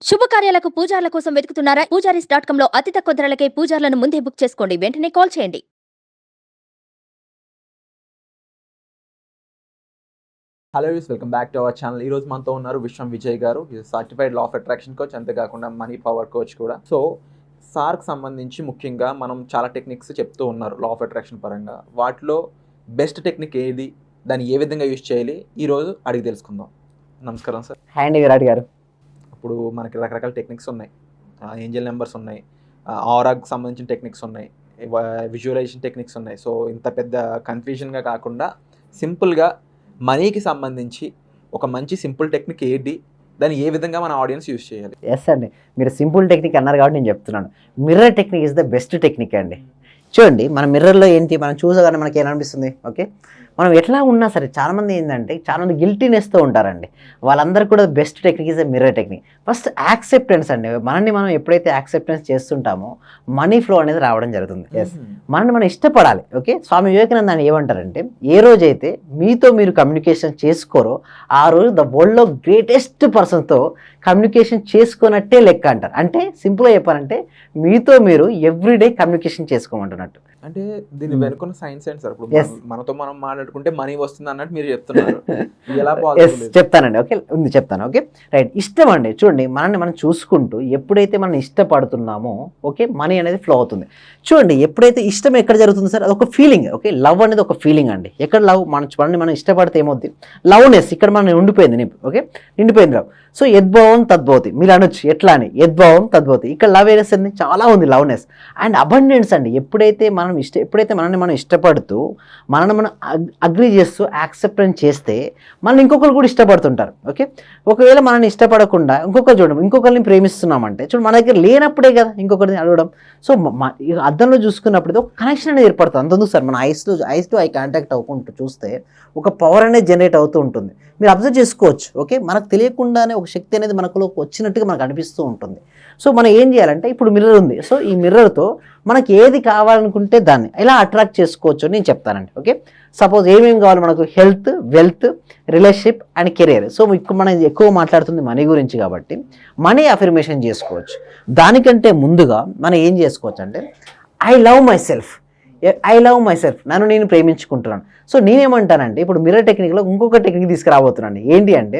శుభకార్యాలకు పూజార్ల కోసం వెతుకుతున్నారా? పూజారీస్.com లో అతి తక్కువ ధరలకే పూజార్లను ముందే బుక్ చేసుకోండి. వెంటనే కాల్ చేయండి. Hello use welcome back to our channel. ఈ రోజు మనతో ఉన్నారు విశ్వం విజయ్ గారు. Certified law of attraction coach, అంతేకాకుండా మనీ పవర్ కోచ్ కూడా. సో సార్కి సంబంధించి ముఖ్యంగా మనం చాలా టెక్నిక్స్ చెప్తూ ఉన్నారు లా ఆఫ్ అట్రాక్షన్ పరంగా. వాటిలో బెస్ట్ టెక్నిక్ ఏది, దాన్ని ఏ విధంగా యూజ్ చేయాలి, ఈరోజు అడిగి తెలుసుకుందాం. నమస్కారం సార్. హాయ్ అండి విరాట్ గారు. ఇప్పుడు మనకి రకరకాల టెక్నిక్స్ ఉన్నాయి. ఏంజల్ నెంబర్స్ ఉన్నాయి, ఆరాకి సంబంధించిన టెక్నిక్స్ ఉన్నాయి, విజువలైజేషన్ టెక్నిక్స్ ఉన్నాయి. సో ఇంత పెద్ద కన్ఫ్యూజన్గా కాకుండా సింపుల్గా మనీకి సంబంధించి ఒక మంచి సింపుల్ టెక్నిక్ ఏంటి, దాన్ని ఏ విధంగా మన ఆడియన్స్ యూజ్ చేయాలి? ఎస్ అండి, మీరు సింపుల్ టెక్నిక్ అన్నారు కాబట్టి నేను చెప్తున్నాను. Mirror technique is the best technique అండి. చూడండి, మన మిర్రర్లో ఏంటి మనం చూసగానే మనకి ఏమనిపిస్తుంది? ఓకే, మనం ఎట్లా ఉన్నా సరే చాలామంది ఏంటంటే చాలామంది గిల్టీనెస్తో ఉంటారండి. వాళ్ళందరికీ కూడా best technique is the mirror technique. First acceptance అండి. మనల్ని మనం ఎప్పుడైతే యాక్సెప్టెన్స్ చేస్తుంటామో మనీ ఫ్లో అనేది రావడం జరుగుతుంది. ఎస్, మనల్ని మనం ఇష్టపడాలి. ఓకే, స్వామి వివేకానంద అని ఏమంటారంటే, ఏ రోజైతే మీతో మీరు కమ్యూనికేషన్ చేసుకోరో ఆ రోజు ద వరల్డ్లో గ్రేటెస్ట్ పర్సన్తో కమ్యూనికేషన్ చేసుకున్నట్టే లెక్క అంటారు. అంటే సింపుల్గా చెప్పాలంటే మీతో మీరు ఎవ్రీడే కమ్యూనికేషన్ చేసుకోమంటున్నట్టు. అంటే దీన్ని వెనుకున్న సైన్స్ ఏంటి సార్? ఇప్పుడు మనతో మనం మాట్లాడుకుంటే మనీ వస్తుంది అన్నట్టు మీరు చెప్తున్నారు. ఎలా చెప్తానండి. ఓకే, ఉంది చెప్తాను. ఓకే రైట్, ఇష్టం అండి. చూడండి, మనల్ని మనం చూసుకుంటూ ఎప్పుడైతే మనం ఇష్టపడుతున్నామో ఓకే మనీ అనేది ఫ్లో అవుతుంది. చూడండి, ఎప్పుడైతే ఇష్టం ఎక్కడ జరుగుతుంది సార్? అది ఒక ఫీలింగ్. ఓకే, లవ్ అనేది ఒక ఫీలింగ్ అండి. ఎక్కడ లవ్? మనల్ని మనం ఇష్టపడితే ఏమవుద్ది? లవ్నెస్ ఇక్కడ మనం నిండిపోయింది. ఓకే, నిండిపోయింది లవ్. సో యద్భావం తద్భవతి. మీరు అనొచ్చు ఎట్లా అని, యద్భావం తద్భవతి. ఇక్కడ లవ్ అనేది చాలా ఉంది, లవ్నెస్ అండ్ అబండెన్స్ అండి. ఎప్పుడైతే మనల్ని మనం ఇష్టపడుతూ మనల్ని మనం అగ్రీ చేస్తూ యాక్సెప్టెన్స్ చేస్తే మనల్ని ఇంకొకరు కూడా ఇష్టపడుతుంటారు. ఓకే, ఒకవేళ మనల్ని ఇష్టపడకుండా ఇంకొకరు చూడడం, ఇంకొకరిని ప్రేమిస్తున్నామంటే చూడండి, మన దగ్గర లేనప్పుడే కదా ఇంకొకరిని అడగడం. సో అద్దంలో చూసుకున్నప్పుడు ఒక కనెక్షన్ అనేది ఏర్పడుతుంది. అంతెందుకు సార్, మన ఐస్ టు ఐ కాంటాక్ట్ అవ్వకుంటూ చూస్తే ఒక పవర్ అనేది జనరేట్ అవుతూ ఉంటుంది. మీరు అబ్జర్వ్ చేసుకోవచ్చు. ఓకే, మనకు తెలియకుండానే ఒక శక్తి అనేది మనకు వచ్చినట్టుగా మనకు అనిపిస్తూ ఉంటుంది. సో మనం ఏం చేయాలంటే, ఇప్పుడు మిర్రర్ ఉంది. సో ఈ మిర్రర్తో మనకి ఏది కావాలనుకుంటే దాన్ని ఎలా అట్రాక్ట్ చేసుకోవచ్చు అని నేను చెప్తానండి. ఓకే, సపోజ్ ఏమేమి కావాలి మనకు? Health, wealth, relationship and career. So మనం ఎక్కువ మాట్లాడుతుంది మనీ గురించి కాబట్టి మనీ అఫర్మేషన్ చేసుకోవచ్చు. దానికంటే ముందుగా మనం ఏం చేసుకోవచ్చు అంటే, ఐ లవ్ మై సెల్ఫ్, నన్ను నేను ప్రేమించుకుంటున్నాను. సో నేనేమంటానంటే, ఇప్పుడు మిర్రర్ టెక్నిక్లో ఇంకొక టెక్నిక్ తీసుకురాబోతున్నాను. ఏంటి అంటే,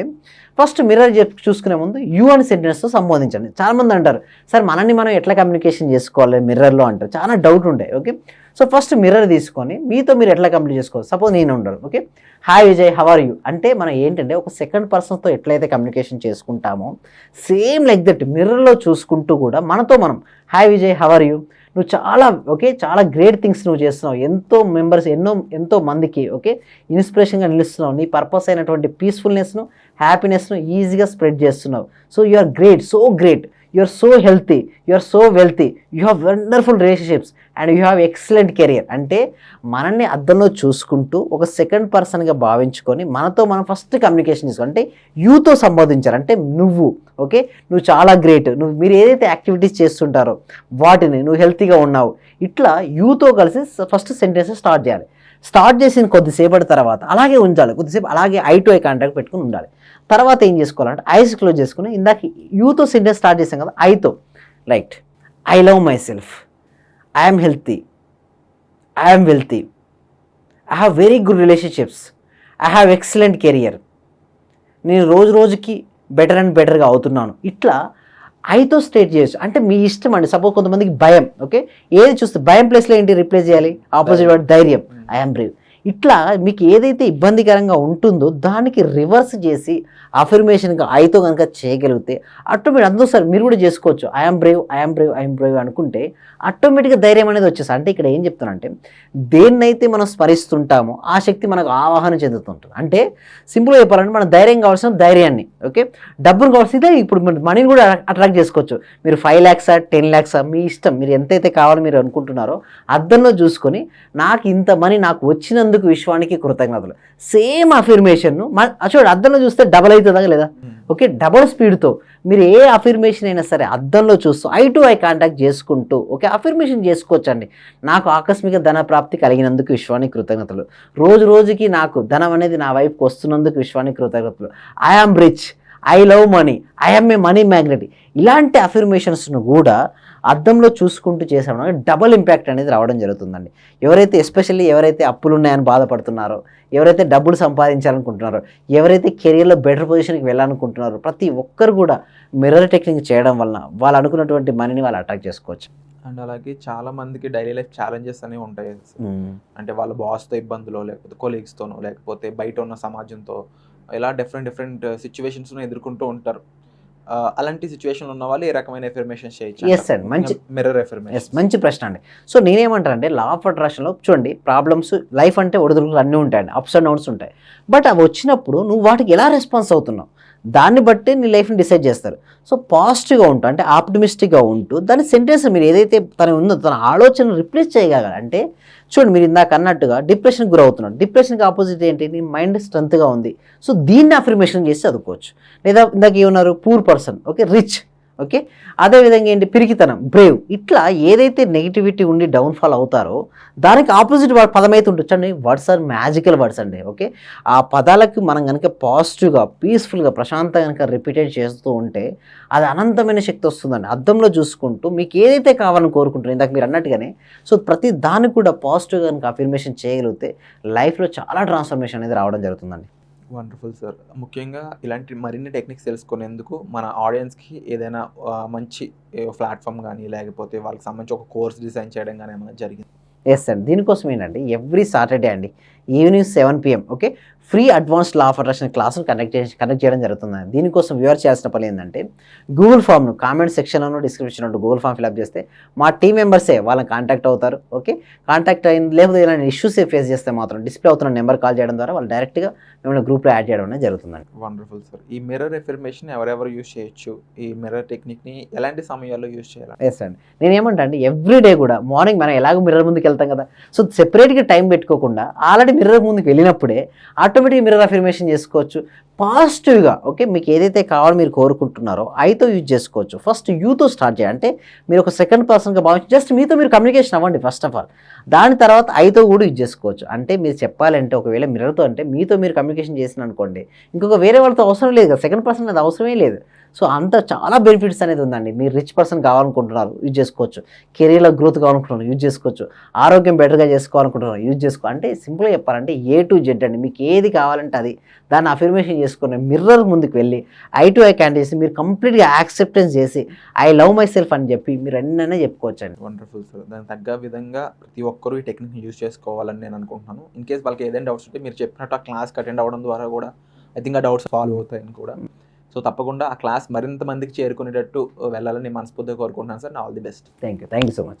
ఫస్ట్ మిర్రర్ చూసుకునే ముందు యూ అని సెంటెన్స్తో సంబోధించండి. చాలామంది అంటారు, సార్ మనల్ని మనం ఎట్లా కమ్యూనికేషన్ చేసుకోవాలి మిర్రర్లో అంటారు. చాలా డౌట్ ఉంటాయి. ఓకే, సో ఫస్ట్ మిర్రర్ తీసుకొని మీతో మీరు ఎట్లా కంప్లీట్ చేసుకోవాలి. సపోజ్ నేను ఉండను. Okay, hi Vijay, how are you అంటే మనం ఏంటంటే ఒక సెకండ్ పర్సన్తో ఎట్లయితే కమ్యూనికేషన్ చేసుకుంటామో సేమ్ లైక్ దట్ మిర్రర్లో చూసుకుంటూ కూడా మనతో మనం hi Vijay, how are you, నువ్వు చాలా గ్రేట్ థింగ్స్ నువ్వు చేస్తున్నావు, ఎంతో మందికి ఓకే ఇన్స్పిరేషన్గా నిలుస్తున్నావు, నీ పర్పస్ అయినటువంటి పీస్ఫుల్నెస్ను, హ్యాపీనెస్ను ఈజీగా స్ప్రెడ్ చేస్తున్నావు. So you are great, so great, you are so healthy, you are so wealthy, you have wonderful relationships and you have excellent career. అంటే మనల్ని అద్దంలో చూసుకుంటూ ఒక సెకండ్ పర్సన్గా భావించుకొని మనతో మనం ఫస్ట్ కమ్యూనికేషన్ చేసుకోవాలి. అంటే యూతో సంబోధించారు. అంటే నువ్వు చాలా గ్రేట్, మీరు ఏదైతే యాక్టివిటీస్ చేస్తుంటారో వాటిని, నువ్వు హెల్తీగా ఉన్నావు, ఇట్లా యూతో కలిసి ఫస్ట్ సెంటెన్స్ స్టార్ట్ చేయాలి. స్టార్ట్ చేసిన కొద్దిసేపటి తర్వాత అలాగే ఉంచాలి, కొద్దిసేపు అలాగే ఐ టు ఐ కాంటాక్ట్ పెట్టుకుని ఉండాలి. తర్వాత ఏం చేసుకోవాలంటే ఐస్ క్లోజ్ చేసుకుని ఇందాక యూతో సెంటెన్స్ స్టార్ట్ చేసాం కదా, ఐతో right, I love myself, I am healthy, I am wealthy, I have very good relationships, I have excellent career, నేను రోజుకి బెటర్ అండ్ బెటర్గా అవుతున్నాను. ఇట్లా ఐతో స్టేట్ చేయొచ్చు. అంటే మీ ఇష్టం అండి. సపోజ్ కొంతమందికి భయం. ఓకే, ఏది చూస్తే భయం ప్లేస్లో ఏంటి రిప్లేస్ చేయాలి? ఆపోజిట్ వర్డ్ ధైర్యం, ఐ యామ్ బ్రేవ్. ఇట్లా మీకు ఏదైతే ఇబ్బందికరంగా ఉంటుందో దానికి రివర్స్ చేసి అఫర్మేషన్గా ఐతో కనుక చేయగలిగితే ఆటోమేటిక్ అందరూ సార్ మీరు కూడా చేసుకోవచ్చు. ఐఎమ్ బ్రేవ్ అనుకుంటే ఆటోమేటిక్గా ధైర్యం అనేది వచ్చేస్తుంది. అంటే ఇక్కడ ఏం చెప్తానంటే, దేన్నైతే మనం స్మరిస్తుంటామో ఆ శక్తి మనకు ఆవాహన చెందుతుంటుంది. అంటే సింపుల్గా చెప్పాలంటే మన ధైర్యం కావాల్సిన ధైర్యాన్ని, ఓకే డబ్బును కావాల్సిందే. ఇప్పుడు మనీని కూడా అట్రాక్ట్ చేసుకోవచ్చు. మీరు 5 lakhs 10 lakhs మీ ఇష్టం, మీరు ఎంతైతే కావాలో మీరు అనుకుంటున్నారో అద్దంలో చూసుకొని నాకు ఇంత మనీ నాకు వచ్చినందుకు విశ్వానికి కృతజ్ఞతలు. సేమ్ అఫర్మేషన్ను చూడండి, అద్దంలో చూస్తే డబల్ అవుతుందా లేదా? ఓకే, డబల్ స్పీడ్తో మీరు ఏ అఫర్మేషన్ అయినా సరే అద్దంలో చూస్తూ ఐ టు ఐ కాంటాక్ట్ చేసుకుంటూ ఓకే అఫర్మేషన్ చేసుకోవచ్చండి. నాకు ఆకస్మిక ధన ప్రాప్తి కలిగినందుకు విశ్వానికి కృతజ్ఞతలు, రోజుకి నాకు ధనం అనేది నా వైపుకి వస్తున్నందుకు విశ్వానికి కృతజ్ఞతలు, I am rich, I love money, I am a money magnet, ఇలాంటి అఫర్మేషన్స్ను కూడా అద్దంలో చూసుకుంటూ చేసామో డబుల్ ఇంపాక్ట్ అనేది రావడం జరుగుతుందండి. ఎవరైతే ఎస్పెషల్లీ ఎవరైతే అప్పులు ఉన్నాయని బాధపడుతున్నారో, ఎవరైతే డబ్బులు సంపాదించాలనుకుంటున్నారో, ఎవరైతే కెరియర్లో బెటర్ పొజిషన్కి వెళ్ళాలనుకుంటున్నారో, ప్రతి ఒక్కరు కూడా మిర్రర్ టెక్నిక్ చేయడం వలన వాళ్ళు అనుకున్నటువంటి మనీని వాళ్ళు అట్రాక్ట్ చేసుకోవచ్చు. అండ్ అలాగే చాలా మందికి డైలీ లైఫ్ ఛాలెంజెస్ అనేవి ఉంటాయి. అంటే వాళ్ళ బాస్తో ఇబ్బందులు, లేకపోతే కొలీగ్స్తోనో, లేకపోతే బయట ఉన్న సమాజంతో ఇలా డిఫరెంట్ సిచ్యువేషన్స్ను ఎదుర్కొంటూ ఉంటారు. అలాంటి సిచ్యువేషన్ ఉన్న వాళ్ళు ఏ రకమైన ఎఫర్మేషన్స్ చేయొచ్చు? ఎస్ అండి, మంచి మిర్రర్ ఎఫర్మేషన్. మంచి ప్రశ్న అండి. సో నేనేమంటానంటే లా ఆఫ్ అట్రాక్షన్లో చూడండి, ప్రాబ్లమ్స్ లైఫ్ అంటే ఒడిదుడుకులు అన్నీ ఉంటాయండి, అప్స్ అండ్ డౌన్స్ ఉంటాయి. బట్ అవి వచ్చినప్పుడు నువ్వు వాటికి ఎలా రెస్పాన్స్ అవుతున్నావు దాన్ని బట్టి నీ లైఫ్ని డిసైడ్ చేస్తారు. సో పాజిటివ్గా ఉంటూ, అంటే ఆప్టిమిస్టిక్గా ఉంటూ దాని సెంటెన్స్ మీరు ఏదైతే తన ఉందో తన ఆలోచన రిప్లేస్ చేయగలగాలి. అంటే చూడండి, మీరు ఇందాక అన్నట్టుగా డిప్రెషన్కి గురవుతున్నాడు, డిప్రెషన్కి ఆపోజిట్ ఏంటి, నీ మైండ్ స్ట్రెంత్గా ఉంది. సో దీన్ని అఫర్మేషన్ చేసి చదువుకోవచ్చు. లేదా ఇందాక ఏమన్నారు, poor person, okay, rich, okay, అదేవిధంగా ఏంటి, పిరికితనం, బ్రేవ్, ఇట్లా ఏదైతే నెగిటివిటీ ఉండి డౌన్ఫాల్ అవుతారో దానికి ఆపోజిట్ పదం అయితే ఉంటుంది. అండి వర్డ్స్ ఆర్ మ్యాజికల్ వర్డ్స్ అండి. ఓకే, ఆ పదాలకు మనం కనుక పాజిటివ్గా, పీస్ఫుల్గా, ప్రశాంతంగా కనుక రిపీటెడ్ చేస్తూ ఉంటే అది అనంతమైన శక్తి వస్తుందండి. అద్దంలో చూసుకుంటూ మీకు ఏదైతే కావాలని కోరుకుంటున్నారు ఇందాక మీరు అన్నట్టుగానే, సో ప్రతి దానికి కూడా పాజిటివ్గా కనుక అఫర్మేషన్ చేయగలిగితే లైఫ్లో చాలా ట్రాన్స్ఫర్మేషన్ అనేది రావడం జరుగుతుందండి. Wonderful sir. ముఖ్యంగా ఇలాంటి మరిన్ని టెక్నిక్స్ తెలుసుకునేందుకు మన ఆడియన్స్కి ఏదైనా మంచి ప్లాట్ఫామ్ కానీ, లేకపోతే వాళ్ళకి సంబంధించి ఒక కోర్స్ డిజైన్ చేయడం కానీ ఏమైనా జరిగింది? ఎస్ అండి, దీనికోసం ఏంటంటే ఎవ్రీ సాటర్డే అండి evening 7 PM okay, free advanced law of attraction క్లాసులు కండక్ట్ చేయడం జరుగుతుందండి. దీనికోసం వ్యూవర్ చేయాల్సిన పని ఏంటంటే గూగుల్ ఫామ్ను కామెంట్ సెక్షన్లోనూ డిస్క్రిప్షన్లో గూగుల్ ఫామ్ ఫిల్అప్ చేస్తే మా టీం మెంబర్సే వాళ్ళని కాంటాక్ట్ అవుతారు. ఓకే, కాంటాక్ట్ అయిన లేకపోతే ఇలాంటి ఇష్యూస్ ఫేస్ చేస్తే మాత్రం డిస్ప్లే అవుతున్న నెంబర్ కాల్ చేయడం ద్వారా వాళ్ళు డైరెక్ట్గా మిమ్మల్ని గ్రూప్లో యాడ్ చేయడం అనేది జరుగుతుందండి. Wonderful sir. ఈ మిర్రర్ ఎఫర్మేషన్ ఎవరెవరు యూజ్ చేయొచ్చు? ఈ మిర్రర్ టెక్నిక్ని ఎలాంటి సమయాల్లో యూజ్ చేయాలి? ఎస్ అండి, నేను ఏమంటా అంటే ఎవ్రీ డే కూడా మార్నింగ్ మనం ఎలాగో మిర్రర్ ముందుకు వెళ్తాం కదా, సో సెపరేట్గా టైం పెట్టుకోకుండా ఆల్రెడీ మిర్రర్ ముందుకు వెళ్ళినప్పుడే ఆటోమేటిక్గా మిర్రర్ అఫర్మేషన్ చేసుకోవచ్చు పాజిటివ్గా. ఓకే, మీకు ఏదైతే కావాలో మీరు కోరుకుంటున్నారో ఐతో యూజ్ చేసుకోవచ్చు. ఫస్ట్ యూతో స్టార్ట్ చేయాలి, అంటే మీరు ఒక సెకండ్ పర్సన్గా భావించి జస్ట్ మీతో మీరు కమ్యూనికేషన్ అవ్వండి ఫస్ట్ ఆఫ్ ఆల్. దాని తర్వాత ఐతో కూడా యూజ్ చేసుకోవచ్చు. అంటే మీరు చెప్పాలంటే ఒకవేళ మిర్రర్తో అంటే మీతో మీరు కమ్యూనికేషన్ చేసిన అనుకోండి, ఇంకొక వేరే వాళ్ళతో అవసరం లేదు కదా, సెకండ్ పర్సన్ అది అవసరమే లేదు. సో అంత చాలా బెనిఫిట్స్ అనేది ఉందండి. మీరు రిచ్ పర్సన్ కావాలనుకుంటున్నారు యూజ్ చేసుకోవచ్చు, కెరీర్లో గ్రోత్ కావాలనుకుంటున్నారు యూజ్ చేసుకోవచ్చు, ఆరోగ్యం బెటర్గా చేసుకోవాలనుకుంటున్నారు యూజ్ చేసుకో. అంటే సింపుల్గా చెప్పాలంటే A to Z అండి, మీకు ఏది కావాలంటే అది దాన్ని అఫర్మేషన్ చేసుకుని మిర్రర్ ముందుకు వెళ్ళి ఐ టు ఐ క్యాన్ చేసి మీరు కంప్లీట్గా యాక్సెప్టెన్స్ చేసి ఐ లవ్ మై సెల్ఫ్ అని చెప్పి మీరు అన్నీ చెప్పుకోవచ్చు అండి. Wonderful sir. దానికి తగ్గ విధంగా ప్రతి ఒక్కరూ ఈ టెక్నిక్ని యూజ్ చేసుకోవాలని నేను అనుకుంటున్నాను. ఇన్ కేస్ వాళ్ళకి ఏదైనా డౌట్స్ ఉంటే మీరు చెప్పినట్టు ఆ క్లాస్కి అటెండ్ అవ్వడం ద్వారా కూడా ఐ థింక్ ఆ డౌట్స్ సాల్వ్ అవుతాయని కూడా. సో తప్పకుండా ఆ క్లాస్ మరింత మందికి చేరుకునేటట్టు వెళ్ళాలని మనస్ఫూర్తిగా కోరుకుంటున్నాను sir. All the best. Thank you so much.